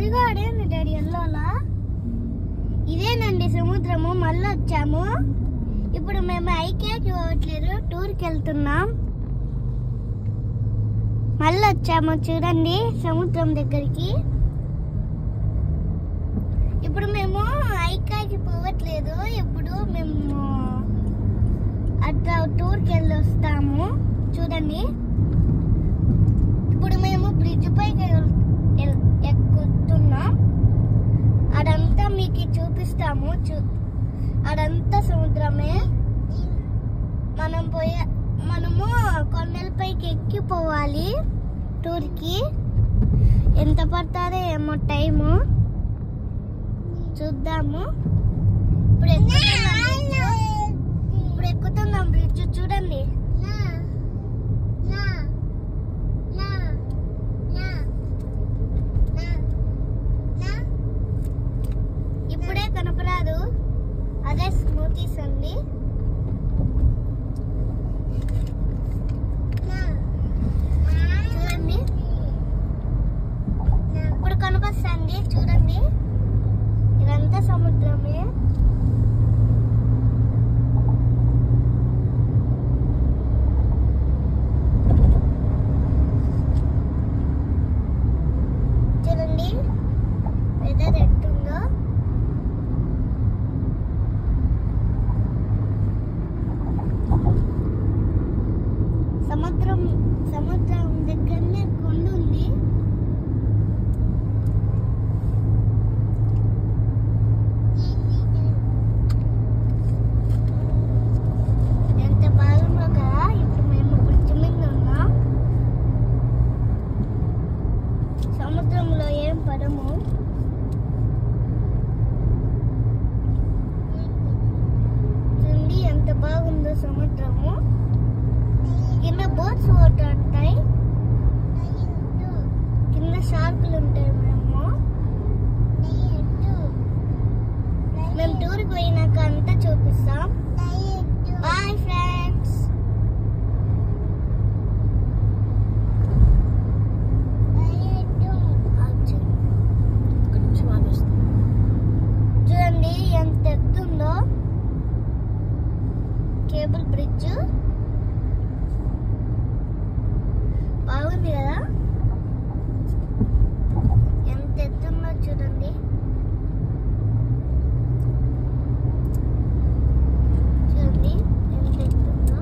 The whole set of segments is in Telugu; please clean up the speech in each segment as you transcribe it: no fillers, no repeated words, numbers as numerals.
అదిగో అడేండి డాడీ ఎల్లోలా. ఇదేనండి సముద్రము. మళ్ళీ వచ్చాము. ఇప్పుడు మేము ఐకేకి పోవట్లేదు, టూర్కి వెళ్తున్నాం. మళ్ళీ వచ్చాము చూడండి సముద్రం దగ్గరికి. ఇప్పుడు మేము ఐకాకి పోవట్లేదు, ఇప్పుడు మేము అట్లా టూర్కి వెళ్ళి వస్తాము చూడండి. ఇప్పుడు మేము బ్రిడ్జ్ పైకి ఎక్కుతున్నాం. అదంతా మీకు చూపిస్తాము. అదంతా సముద్రమే. మనము కొండలపైకి ఎక్కిపోవాలి టూర్కి. ఎంత పడుతుందో ఏమో టైము చూద్దాము. ఇప్పుడు ఎక్కుతున్నాం బ్రిడ్జ్ చూడండి. ఇప్పుడే కనపరాదు, అదే స్మూతీస్ అండి. చూడండి ఇప్పుడు కనపస్తుంది చూడండి. ఇదంతా సముద్రమే. చూడండి వెదర్ ఎట్టుందో. సముద్రం దగ్గరనే కొండ ఉంది. ఎంత బాగుందో కదా. ఇప్పుడు మేము బ్రిడ్జ్ మీద ఉన్నాం. సముద్రంలో ఏం పడము. చూడండి ఎంత బాగుందో సముద్రము. కింద బోట్స్ ఉంటాయి, కింద షార్కులు ఉంటాయి. మేము టూర్కి పోయినాక అంతా చూపిస్తాం. Bye friends. చూడండి ఎంత ఎత్తుందో కేబుల్ బ్రిడ్జ్. బాగుంది కదా. ఎంత ఎత్తుందో చూడండి. చూడండి ఎంత ఎత్తుందో.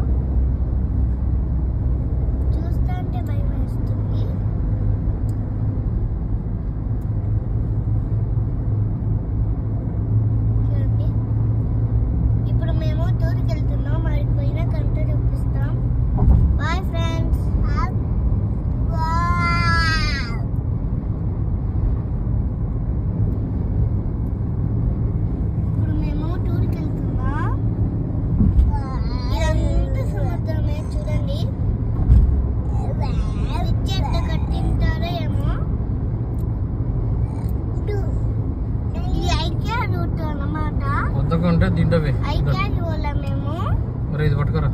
చూస్తా అంటే భయం వేస్తుంది. చూడండి ఇప్పుడు మేము టూర్కి వెళ్తున్నాం. అక్కడికి పోయినాక అంతా చూపిస్తాం. Bye friends. ఇప్పుడు మేము టూర్కి వెళ్తున్నాం. ఇదంతా సముద్రమే చూడండి. బ్రిడ్జ్ ఎట్ట కట్టింటారో ఏమో. ఇది ఐకియా రూట్ అన్నమాట. దీంట్లో ఐకియాకి పోలే మేము. మరి ఇది పట్టుకోరా.